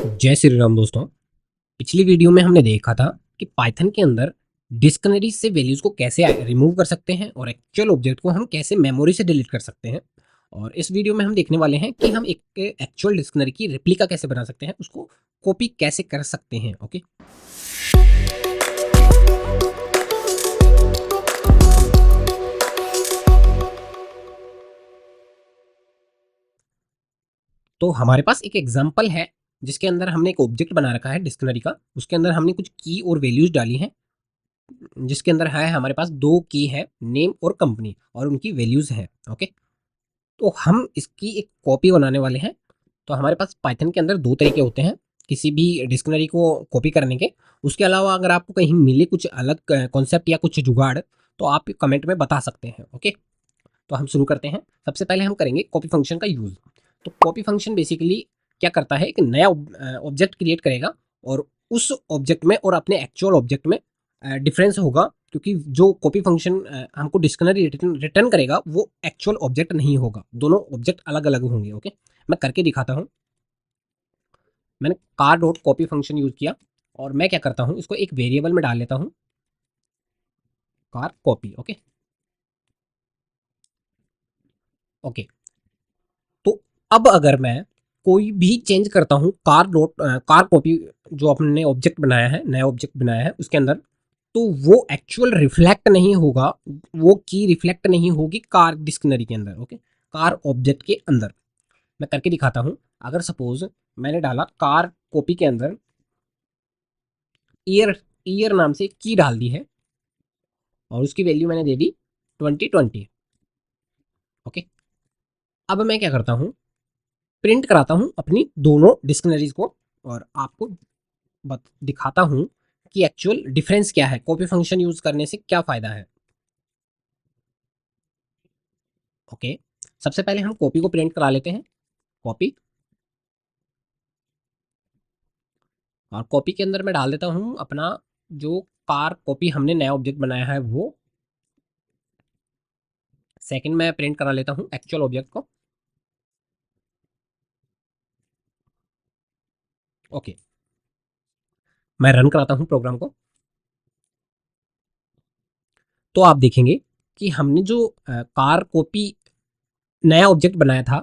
जय श्री राम दोस्तों। पिछली वीडियो में हमने देखा था कि पाइथन के अंदर डिक्शनरी से वैल्यूज को कैसे रिमूव कर सकते हैं और एक्चुअल ऑब्जेक्ट को हम कैसे मेमोरी से डिलीट कर सकते हैं। और इस वीडियो में हम देखने वाले हैं कि हम एक एक्चुअल डिक्शनरी की रेप्लिका कैसे बना सकते हैं, उसको कॉपी कैसे कर सकते हैं। ओके, तो हमारे पास एक एग्जाम्पल है जिसके अंदर हमने एक ऑब्जेक्ट बना रखा है डिक्शनरी का। उसके अंदर हमने कुछ की और वैल्यूज डाली हैं, जिसके अंदर है हमारे पास दो की है, नेम और कंपनी, और उनकी वैल्यूज हैं। ओके, तो हम इसकी एक कॉपी बनाने वाले हैं। तो हमारे पास पाइथन के अंदर दो तरीके होते हैं किसी भी डिक्शनरी को कॉपी करने के। उसके अलावा अगर आपको कहीं मिले कुछ अलग कॉन्सेप्ट या कुछ जुगाड़, तो आप कमेंट में बता सकते हैं। ओके, तो हम शुरू करते हैं। सबसे पहले हम करेंगे कॉपी फंक्शन का यूज़। तो कॉपी फंक्शन बेसिकली क्या करता है, एक नया ऑब्जेक्ट क्रिएट करेगा और उस ऑब्जेक्ट में और अपने एक्चुअल ऑब्जेक्ट में डिफरेंस होगा, क्योंकि जो कॉपी फंक्शन हमको डिक्शनरी रिटर्न करेगा वो एक्चुअल ऑब्जेक्ट नहीं होगा, दोनों ऑब्जेक्ट अलग अलग होंगे। ओके, मैं करके दिखाता हूँ। मैंने car dot copy function use किया और मैं क्या करता हूँ, इसको एक वेरिएबल में डाल लेता हूँ, कार कॉपी। ओके ओके, तो अब अगर मैं कोई भी चेंज करता हूँ कार कॉपी, जो अपने ऑब्जेक्ट बनाया है, नया ऑब्जेक्ट बनाया है उसके अंदर, तो वो एक्चुअल रिफ्लेक्ट नहीं होगा, वो की रिफ्लेक्ट नहीं होगी कार डिक्शनरी के अंदर। ओके, कार ऑब्जेक्ट के अंदर मैं करके दिखाता हूँ। अगर सपोज मैंने डाला कार कॉपी के अंदर ईयर, ईयर नाम से की डाल दी है और उसकी वैल्यू मैंने दे दी 2020। ओके, अब मैं क्या करता हूँ, प्रिंट कराता हूँ अपनी दोनों डिक्शनरीज को और आपको दिखाता हूँ कि एक्चुअल डिफरेंस क्या है, कॉपी फंक्शन यूज करने से क्या फायदा है। ओके, सबसे पहले हम कॉपी को प्रिंट करा लेते हैं, कॉपी। और कॉपी के अंदर मैं डाल देता हूँ अपना जो कार कॉपी हमने नया ऑब्जेक्ट बनाया है वो। सेकंड मैं प्रिंट करा लेता हूँ एक्चुअल ऑब्जेक्ट को। ओके, मैं रन कराता हूँ प्रोग्राम को। तो आप देखेंगे कि हमने जो कार कॉपी नया ऑब्जेक्ट बनाया था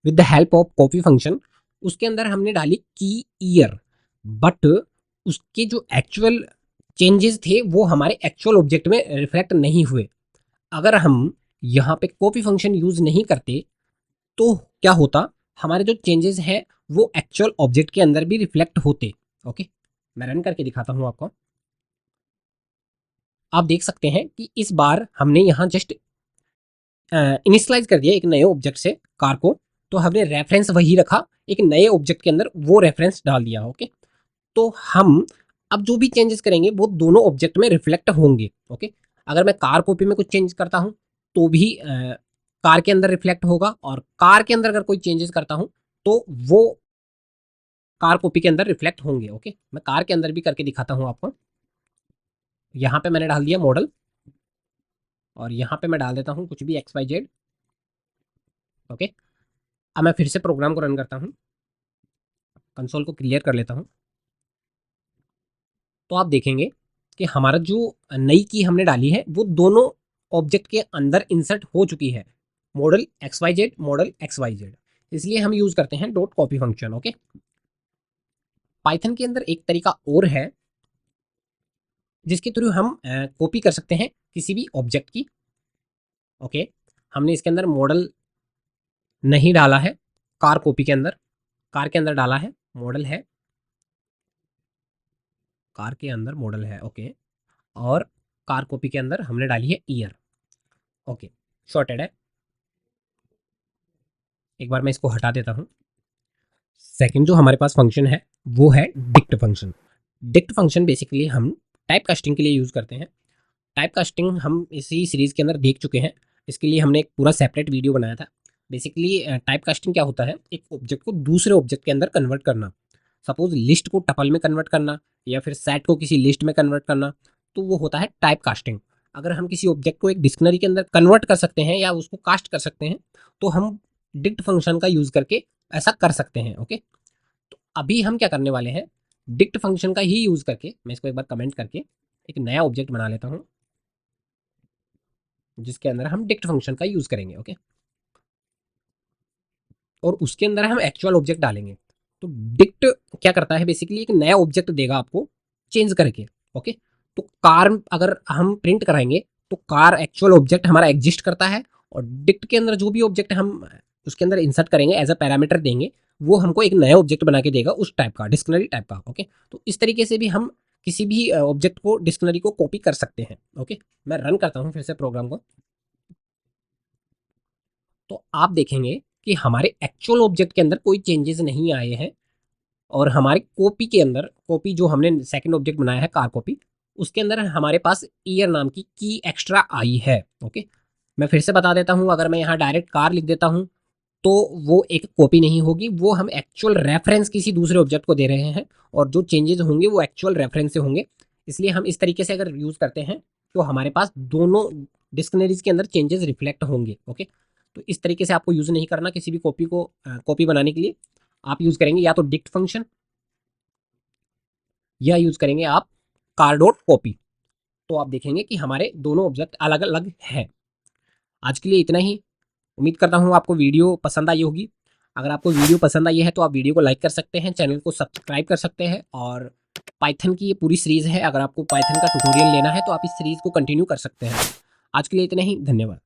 with the help of copy function, उसके अंदर हमने डाली की ईयर, बट उसके जो एक्चुअल चेंजेस थे वो हमारे एक्चुअल ऑब्जेक्ट में रिफ्लेक्ट नहीं हुए। अगर हम यहाँ पे कॉपी फंक्शन यूज नहीं करते तो क्या होता, हमारे जो चेंजेस हैं वो एक्चुअल ऑब्जेक्ट के अंदर भी रिफ्लेक्ट होते। ओके, मैं रन करके दिखाता हूँ आपको। आप देख सकते हैं कि इस बार हमने यहाँ जस्ट इनिशियलाइज कर दिया एक नए ऑब्जेक्ट से कार को, तो हमने रेफरेंस वही रखा, एक नए ऑब्जेक्ट के अंदर वो रेफरेंस डाल दिया। ओके, तो हम अब जो भी चेंजेस करेंगे वो दोनों ऑब्जेक्ट में रिफ्लेक्ट होंगे। ओके, अगर मैं कार कॉपी में कुछ चेंज करता हूँ तो भी कार के अंदर रिफ्लेक्ट होगा, और कार के अंदर अगर कोई चेंजेस करता हूँ तो वो कार कॉपी के अंदर रिफ्लेक्ट होंगे। ओके, मैं कार के अंदर भी करके दिखाता हूँ आपको। यहाँ पे मैंने डाल दिया मॉडल और यहाँ पे मैं डाल देता हूँ कुछ भी XYZ। ओके, अब मैं फिर से प्रोग्राम को रन करता हूँ, कंसोल को क्लियर कर लेता हूँ। तो आप देखेंगे कि हमारा जो नई की हमने डाली है वो दोनों ऑब्जेक्ट के अंदर इंसर्ट हो चुकी है, मॉडल XYZ, मॉडल XYZ। इसलिए हम यूज करते हैं dot copy function. Okay, Python के अंदर एक तरीका और है जिसके थ्रू हम कॉपी कर सकते हैं किसी भी ऑब्जेक्ट की। ओके, हमने इसके अंदर मॉडल नहीं डाला है, कार कॉपी के अंदर, कार के अंदर डाला है मॉडल है, कार के अंदर मॉडल है। ओके, और कार कॉपी के अंदर हमने डाली है ईयर। ओके, शॉर्टेड है। एक बार मैं इसको हटा देता हूँ। सेकंड जो हमारे पास फंक्शन है वो है dict function. Dict function basically हम टाइप कास्टिंग के लिए यूज़ करते हैं। टाइप कास्टिंग हम इसी सीरीज़ के अंदर देख चुके हैं, इसके लिए हमने एक पूरा सेपरेट वीडियो बनाया था। बेसिकली टाइप कास्टिंग क्या होता है, एक ऑब्जेक्ट को दूसरे ऑब्जेक्ट के अंदर कन्वर्ट करना। सपोज लिस्ट को टपल में कन्वर्ट करना या फिर सेट को किसी लिस्ट में कन्वर्ट करना, तो वो होता है टाइप कास्टिंग। अगर हम किसी ऑब्जेक्ट को एक डिक्शनरी के अंदर कन्वर्ट कर सकते हैं या उसको कास्ट कर सकते हैं, तो हम डिक्ट फंक्शन का यूज़ करके ऐसा कर सकते हैं। ओके, अभी हम क्या करने वाले हैं, डिक्ट फंक्शन का ही यूज करके, मैं इसको एक बार कमेंट करके एक नया ऑब्जेक्ट बना लेता हूं जिसके अंदर हम डिक्ट फंक्शन का यूज करेंगे। ओके, और उसके अंदर हम एक्चुअल ऑब्जेक्ट डालेंगे। तो डिक्ट क्या करता है, बेसिकली एक नया ऑब्जेक्ट देगा आपको चेंज करके। ओके, तो कार अगर हम प्रिंट कराएंगे तो कार एक्चुअल ऑब्जेक्ट हमारा एग्जिस्ट करता है, और डिक्ट के अंदर जो भी ऑब्जेक्ट हम उसके अंदर इंसर्ट करेंगे एज अ पैरामीटर देंगे, वो हमको एक नया ऑब्जेक्ट बना के देगा उस टाइप का, डिक्शनरी टाइप का। ओके, तो इस तरीके से भी हम किसी भी ऑब्जेक्ट को, डिक्शनरी को कॉपी कर सकते हैं। ओके, मैं रन करता हूँ फिर से प्रोग्राम को, तो आप देखेंगे कि हमारे एक्चुअल ऑब्जेक्ट के अंदर कोई चेंजेस नहीं आए हैं, और हमारी कॉपी के अंदर, कॉपी जो हमने सेकंड ऑब्जेक्ट बनाया है कार कॉपी, उसके अंदर हमारे पास ईयर नाम की एक्स्ट्रा आई है। ओके, मैं फिर से बता देता हूँ, अगर मैं यहाँ डायरेक्ट कार लिख देता हूँ तो वो एक कॉपी नहीं होगी, वो हम एक्चुअल रेफरेंस किसी दूसरे ऑब्जेक्ट को दे रहे हैं, और जो चेंजेस होंगे वो एक्चुअल रेफरेंस से होंगे। इसलिए हम इस तरीके से अगर यूज़ करते हैं तो हमारे पास दोनों डिक्शनरीज के अंदर चेंजेस रिफ्लेक्ट होंगे। ओके, तो इस तरीके से आपको यूज़ नहीं करना किसी भी कॉपी को, कॉपी बनाने के लिए आप यूज़ करेंगे या तो डिक्ट फंक्शन, या यूज़ करेंगे आप कार डॉट कॉपी। तो आप देखेंगे कि हमारे दोनों ऑब्जेक्ट अलग अलग हैं। आज के लिए इतना ही। उम्मीद करता हूँ आपको वीडियो पसंद आई होगी। अगर आपको वीडियो पसंद आई है तो आप वीडियो को लाइक कर सकते हैं, चैनल को सब्सक्राइब कर सकते हैं, और पाइथन की ये पूरी सीरीज़ है, अगर आपको पाइथन का ट्यूटोरियल लेना है तो आप इस सीरीज़ को कंटिन्यू कर सकते हैं। आज के लिए इतना ही, धन्यवाद।